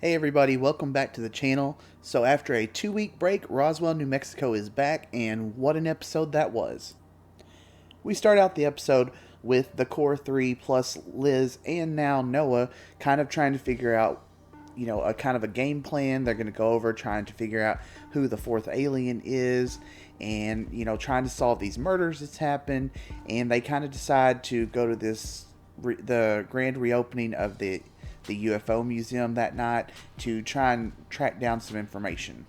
Hey everybody, welcome back to the channel. So after a 2-week break, Roswell, New Mexico is back, and what an episode that was. We start out the episode with the core three plus Liz and now Noah kind of trying to figure out, a kind of a game plan. They're going to go over trying to figure out who the fourth alien is and, trying to solve these murders that's happened. And they kind of decide to go to the grand reopening of the UFO museum that night to try and track down some information.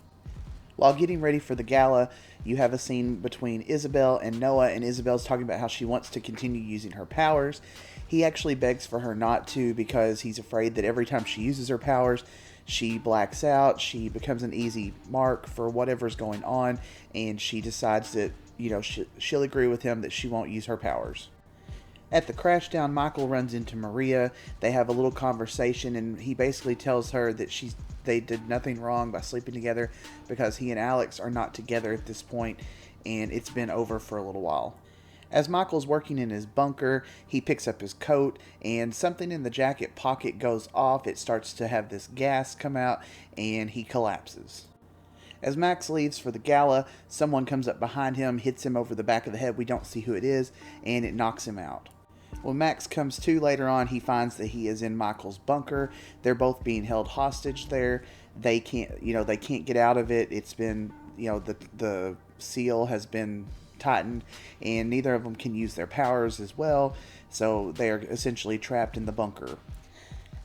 While getting ready for the gala, you have a scene between Isabel and Noah, and Isabel's talking about how she wants to continue using her powers. He actually begs for her not to because he's afraid that every time she uses her powers, she blacks out, she becomes an easy mark for whatever's going on, and she decides that, she'll agree with him that she won't use her powers. At the crashdown, Michael runs into Maria. They have a little conversation, and he basically tells her that they did nothing wrong by sleeping together because he and Alex are not together at this point, and it's been over for a little while. As Michael's working in his bunker, he picks up his coat, and something in the jacket pocket goes off. It starts to have this gas come out, and he collapses. As Max leaves for the gala, someone comes up behind him, hits him over the back of the head. We don't see who it is, and it knocks him out. When Max comes to later on, he finds that he is in Michael's bunker. They're both being held hostage there. They can't get out of it. It's been, the seal has been tightened, and neither of them can use their powers as well. So they are essentially trapped in the bunker.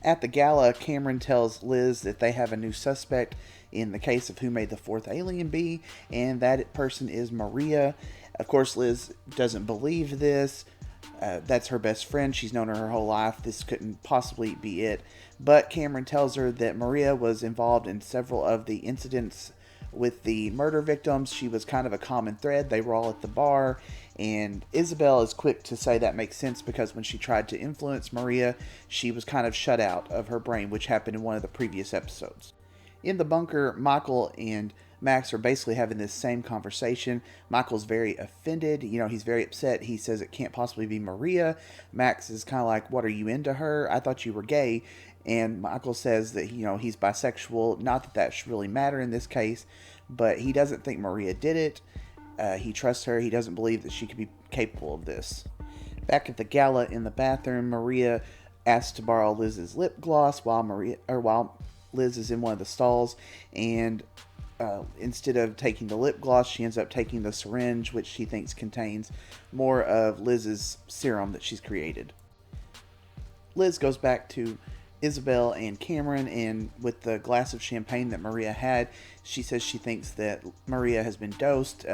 At the gala, Cameron tells Liz that they have a new suspect in the case of who may the fourth alien be, and that person is Maria. Of course, Liz doesn't believe this. That's her best friend. She's known her whole life. This couldn't possibly be it. But Cameron tells her that Maria was involved in several of the incidents with the murder victims. She was kind of a common thread. They were all at the bar. And Isabel is quick to say that makes sense because when she tried to influence Maria, she was kind of shut out of her brain, which happened in one of the previous episodes. In the bunker, Michael and Max are basically having this same conversation. Michael's very offended. He's very upset. He says it can't possibly be Maria. Max is kind of like, what, are you into her? I thought you were gay. And Michael says that, he's bisexual. Not that that should really matter in this case, but he doesn't think Maria did it. He trusts her. He doesn't believe that she could be capable of this. Back at the gala in the bathroom, Maria asks to borrow Liz's lip gloss while Liz is in one of the stalls, and instead of taking the lip gloss, she ends up taking the syringe, which she thinks contains more of Liz's serum that she's created. Liz goes back to Isabel and Cameron, and with the glass of champagne that Maria had, she says she thinks that Maria has been dosed.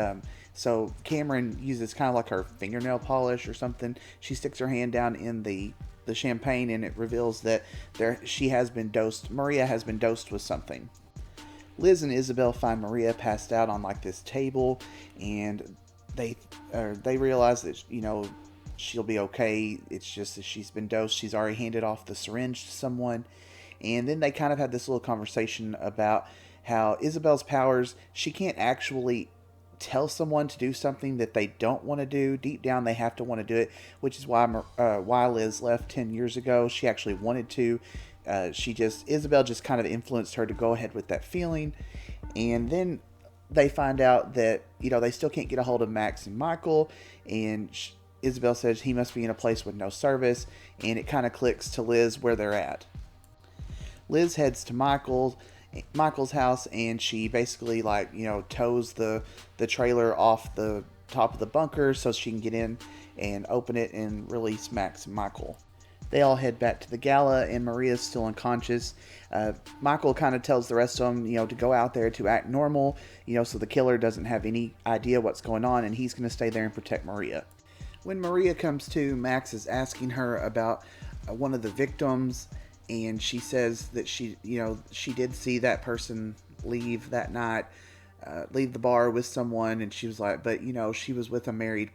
So Cameron uses kind of like her fingernail polish or something. She sticks her hand down in the champagne, and it reveals that she has been dosed. Maria has been dosed with something. Liz and Isabel find Maria passed out on like this table, and they realize that she'll be okay. It's just that she's been dosed. She's already handed off the syringe to someone, and then they kind of had this little conversation about how Isabel's powers, she can't actually tell someone to do something that they don't want to do. Deep down, they have to want to do it, which is why Liz left 10 years ago. She actually wanted to. Isabel just kind of influenced her to go ahead with that feeling. And then they find out that, they still can't get a hold of Max and Michael. And Isabel says he must be in a place with no service. And it kind of clicks to Liz where they're at. Liz heads to Michael's house, and she basically tows the trailer off the top of the bunker so she can get in and open it and release Max and Michael. They all head back to the gala, and Maria's still unconscious. Michael kind of tells the rest of them, to go out there to act normal, so the killer doesn't have any idea what's going on, and he's going to stay there and protect Maria. When Maria comes to, Max is asking her about one of the victims, and she says that she did see that person leave that night, leave the bar with someone, and she was like, but she was with a married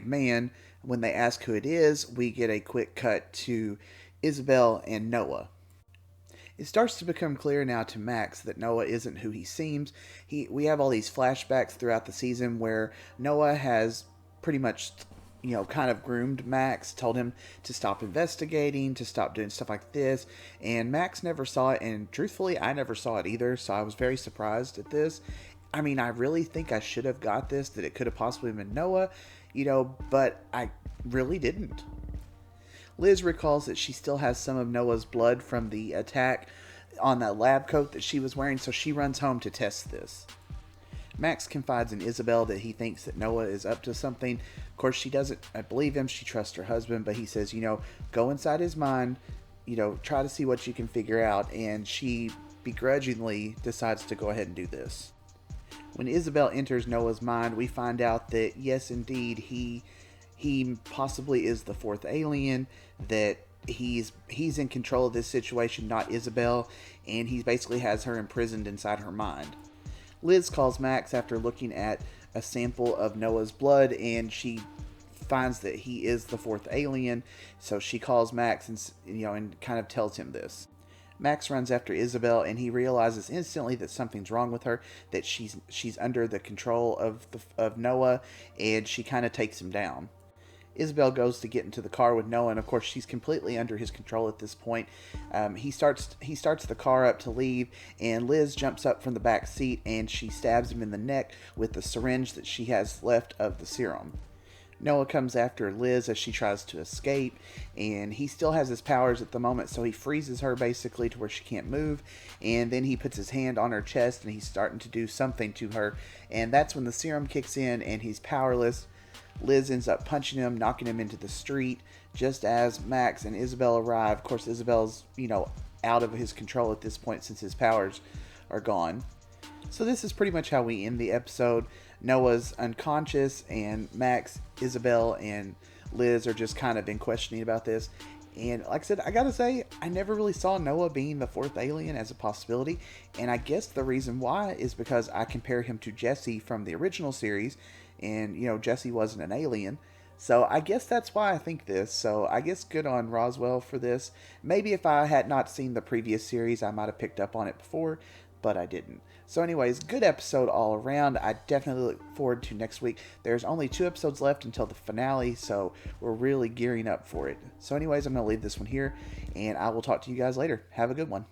man. When they ask who it is, we get a quick cut to Isabel and Noah. It starts to become clear now to Max that Noah isn't who he seems. We have all these flashbacks throughout the season where Noah has pretty much kind of groomed Max, told him to stop investigating, to stop doing stuff like this. And Max never saw it, and truthfully, I never saw it either, so I was very surprised at this. I mean, I really think I should have got this, that it could have possibly been Noah, but I really didn't. Liz recalls that she still has some of Noah's blood from the attack on that lab coat that she was wearing, so she runs home to test this. Max confides in Isabel that he thinks that Noah is up to something. Of course, she doesn't believe him. She trusts her husband, but he says, go inside his mind, try to see what you can figure out, and she begrudgingly decides to go ahead and do this. When Isabel enters Noah's mind, we find out that, yes, indeed, he possibly is the fourth alien, that he's in control of this situation, not Isabel, and he basically has her imprisoned inside her mind. Liz calls Max after looking at a sample of Noah's blood, and she finds that he is the fourth alien, so she calls Max and kind of tells him this. Max runs after Isabel, and he realizes instantly that something's wrong with her, that she's under the control of Noah, and she kind of takes him down. Isabel goes to get into the car with Noah, and of course she's completely under his control at this point. He starts the car up to leave, and Liz jumps up from the back seat and she stabs him in the neck with the syringe that she has left of the serum. Noah comes after Liz as she tries to escape, and he still has his powers at the moment, so he freezes her basically to where she can't move, and then he puts his hand on her chest and he's starting to do something to her, and that's when the serum kicks in and he's powerless. Liz ends up punching him, knocking him into the street, just as Max and Isabel arrive. Of course, Isabel's, out of his control at this point since his powers are gone. So this is pretty much how we end the episode. Noah's unconscious, and Max, Isabel, and Liz are just kind of been questioning about this. And like I said, I gotta say, I never really saw Noah being the fourth alien as a possibility. And I guess the reason why is because I compare him to Jesse from the original series. And, Jesse wasn't an alien. So I guess that's why I think this. So I guess good on Roswell for this. Maybe if I had not seen the previous series, I might have picked up on it before, but I didn't. So anyways, good episode all around. I definitely look forward to next week. There's only 2 episodes left until the finale, so we're really gearing up for it. So anyways, I'm going to leave this one here, and I will talk to you guys later. Have a good one.